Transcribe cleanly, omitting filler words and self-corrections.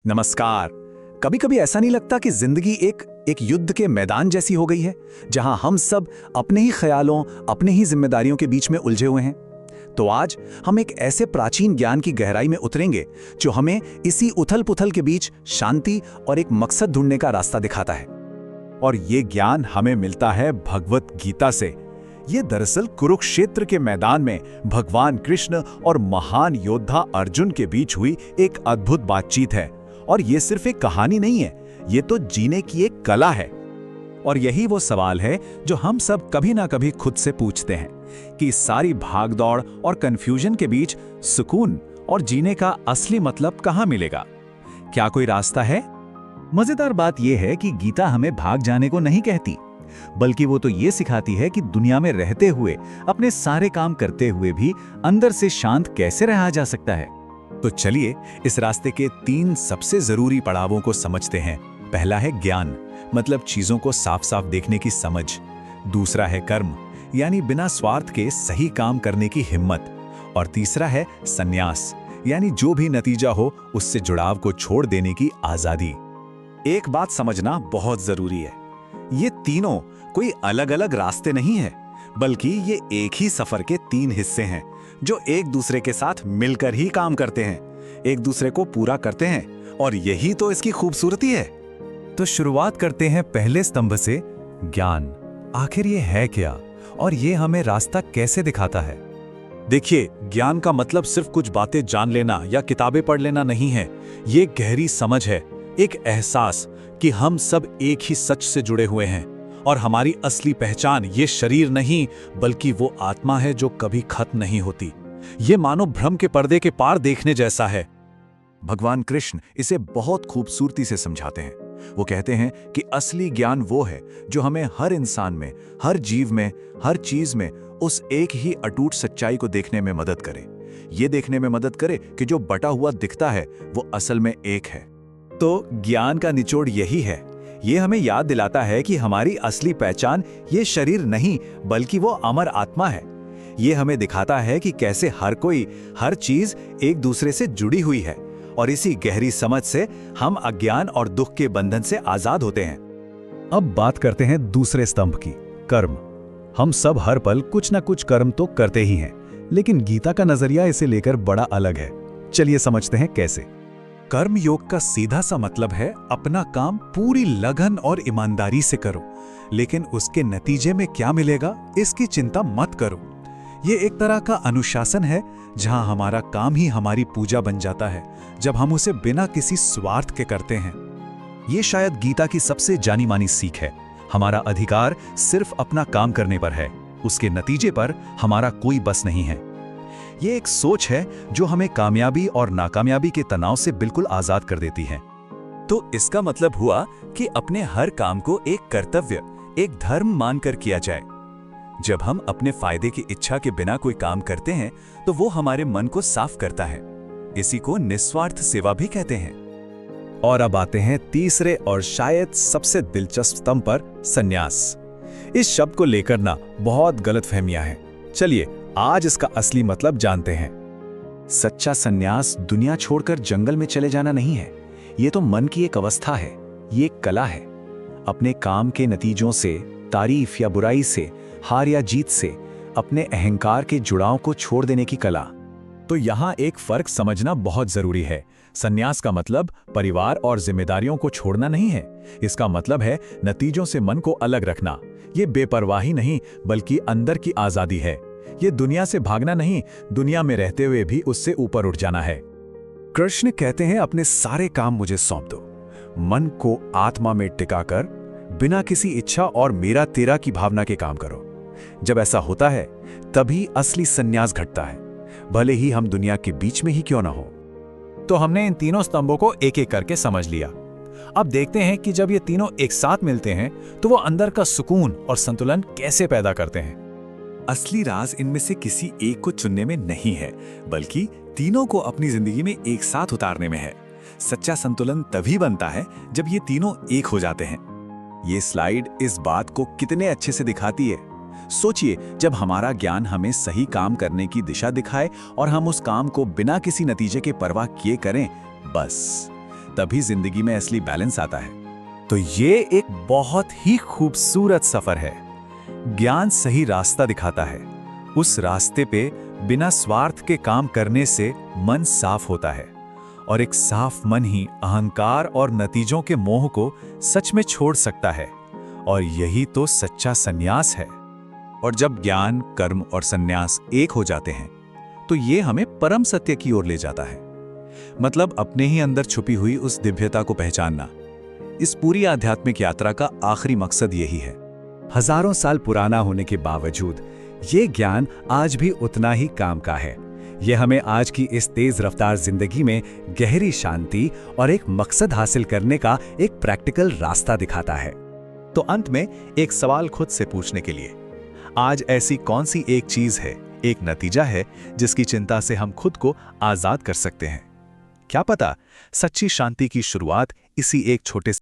नमस्कार। कभी कभी ऐसा नहीं लगता कि जिंदगी एक युद्ध के मैदान जैसी हो गई है, जहां हम सब अपने ही ख्यालों, अपने ही जिम्मेदारियों के बीच में उलझे हुए हैं। तो आज हम एक ऐसे प्राचीन ज्ञान की गहराई में उतरेंगे जो हमें इसी उथल-पुथल के बीच शांति और एक मकसद ढूंढने का रास्ता दिखाता है। और ये ज्ञान हमें मिलता है भगवत गीता से। ये दरअसल कुरुक्षेत्र के मैदान में भगवान कृष्ण और महान योद्धा अर्जुन के बीच हुई एक अद्भुत बातचीत है। और ये सिर्फ एक कहानी नहीं है, ये तो जीने की एक कला है। और यही वो सवाल है जो हम सब कभी ना कभी खुद से पूछते हैं कि सारी भागदौड़ और कंफ्यूजन के बीच सुकून और जीने का असली मतलब कहाँ मिलेगा? क्या कोई रास्ता है? मजेदार बात यह है कि गीता हमें भाग जाने को नहीं कहती, बल्कि वो तो ये सिखाती है कि दुनिया में रहते हुए, अपने सारे काम करते हुए भी अंदर से शांत कैसे रहा जा सकता है। तो चलिए इस रास्ते के 3 सबसे जरूरी पड़ावों को समझते हैं। पहला है ज्ञान, मतलब चीजों को साफ साफ देखने की समझ। दूसरा है कर्म, यानी बिना स्वार्थ के सही काम करने की हिम्मत। और तीसरा है संन्यास, यानी जो भी नतीजा हो उससे जुड़ाव को छोड़ देने की आजादी। एक बात समझना बहुत जरूरी है, ये तीनों कोई अलग अलग रास्ते नहीं है, बल्कि ये एक ही सफर के 3 हिस्से हैं जो एक दूसरे के साथ मिलकर ही काम करते हैं, एक दूसरे को पूरा करते हैं। और यही तो इसकी खूबसूरती है। तो शुरुआत करते हैं पहले स्तंभ से, ज्ञान। आखिर ये है क्या और ये हमें रास्ता कैसे दिखाता है? देखिए, ज्ञान का मतलब सिर्फ कुछ बातें जान लेना या किताबें पढ़ लेना नहीं है। ये गहरी समझ है, एक एहसास कि हम सब एक ही सच से जुड़े हुए हैं और हमारी असली पहचान ये शरीर नहीं, बल्कि वो आत्मा है जो कभी खत्म नहीं होती। ये मानो भ्रम के पर्दे के पार देखने जैसा है। भगवान कृष्ण इसे बहुत खूबसूरती से समझाते हैं। वो कहते हैं कि असली ज्ञान वो है जो हमें हर इंसान में, हर जीव में, हर चीज में उस एक ही अटूट सच्चाई को देखने में मदद करे। ये देखने में मदद करे कि जो बटा हुआ दिखता है वो असल में एक है। तो ज्ञान का निचोड़ यही है। ये हमें याद दिलाता है कि हमारी असली पहचान ये शरीर नहीं, बल्कि वो अमर आत्मा है। ये हमें दिखाता है कि कैसे हर कोई, हर चीज एक दूसरे से जुड़ी हुई है। और इसी गहरी समझ से हम अज्ञान और दुख के बंधन से आजाद होते हैं। अब बात करते हैं दूसरे स्तंभ की, कर्म। हम सब हर पल कुछ ना कुछ कर्म तो करते ही हैं, लेकिन गीता का नजरिया इसे लेकर बड़ा अलग है। चलिए समझते हैं कैसे। कर्म योग का सीधा सा मतलब है अपना काम पूरी लगन और ईमानदारी से करो, लेकिन उसके नतीजे में क्या मिलेगा इसकी चिंता मत करो। ये एक तरह का अनुशासन है जहां हमारा काम ही हमारी पूजा बन जाता है, जब हम उसे बिना किसी स्वार्थ के करते हैं। ये शायद गीता की सबसे जानी मानी सीख है। हमारा अधिकार सिर्फ अपना काम करने पर है, उसके नतीजे पर हमारा कोई बस नहीं है। ये एक सोच है जो हमें कामयाबी और नाकामयाबी के तनाव से बिल्कुल आजाद कर देती है। तो इसका मतलब हुआ कि अपने हर काम को एक कर्तव्य, एक धर्म मानकर किया जाए। जब हम अपने फायदे की इच्छा के बिना कोई काम करते हैं तो वो हमारे मन को साफ करता है। इसी को निस्वार्थ सेवा भी कहते हैं। और अब आते हैं तीसरे और शायद सबसे दिलचस्प स्तंभ पर, संन्यास। इस शब्द को लेकर ना बहुत गलतफहमियां हैं। चलिए आज इसका असली मतलब जानते हैं। सच्चा संन्यास दुनिया छोड़कर जंगल में चले जाना नहीं है। ये तो मन की एक अवस्था है, ये एक कला है। अपने काम के नतीजों से, तारीफ या बुराई से, हार या जीत से अपने अहंकार के जुड़ाव को छोड़ देने की कला। तो यहाँ एक फर्क समझना बहुत जरूरी है। संन्यास का मतलब परिवार और जिम्मेदारियों को छोड़ना नहीं है। इसका मतलब है नतीजों से मन को अलग रखना। ये बेपरवाही नहीं, बल्कि अंदर की आजादी है। ये दुनिया से भागना नहीं, दुनिया में रहते हुए भी उससे ऊपर उठ जाना है। कृष्ण कहते हैं अपने सारे काम मुझे सौंप दो, मन को आत्मा में टिकाकर बिना किसी इच्छा और मेरा तेरा की भावना के काम करो। जब ऐसा होता है तभी असली संन्यास घटता है, भले ही हम दुनिया के बीच में ही क्यों ना हो। तो हमने इन तीनों स्तंभों को एक एक करके समझ लिया। अब देखते हैं कि जब ये तीनों एक साथ मिलते हैं तो वो अंदर का सुकून और संतुलन कैसे पैदा करते हैं। असली राज इनमें से किसी एक को चुनने में नहीं है, बल्कि तीनों को अपनी जिंदगी में एक साथ उतारने में है। सच्चा संतुलन तभी बनता है जब ये तीनों एक हो जाते हैं। ये स्लाइड इस बात को कितने अच्छे से दिखाती है। सोचिए, जब हमारा ज्ञान हमें सही काम करने की दिशा दिखाए और हम उस काम को बिना किसी नतीजे के परवाह किए करें, बस तभी जिंदगी में असली बैलेंस आता है। तो ये एक बहुत ही खूबसूरत सफर है। ज्ञान सही रास्ता दिखाता है। उस रास्ते पे बिना स्वार्थ के काम करने से मन साफ होता है, और एक साफ मन ही अहंकार और नतीजों के मोह को सच में छोड़ सकता है। और यही तो सच्चा संन्यास है। और जब ज्ञान, कर्म और संन्यास एक हो जाते हैं तो ये हमें परम सत्य की ओर ले जाता है। मतलब अपने ही अंदर छुपी हुई उस दिव्यता को पहचानना। इस पूरी आध्यात्मिक यात्रा का आखिरी मकसद यही है। हजारों साल पुराना होने के बावजूद ये ज्ञान आज भी उतना ही काम का है। ये हमें आज की इस तेज रफ्तार जिंदगी में गहरी शांति और एक मकसद हासिल करने का एक प्रैक्टिकल रास्ता दिखाता है। तो अंत में एक सवाल खुद से पूछने के लिए, आज ऐसी कौन सी एक चीज है, एक नतीजा है जिसकी चिंता से हम खुद को आजाद कर सकते हैं? क्या पता सच्ची शांति की शुरुआत इसी एक छोटे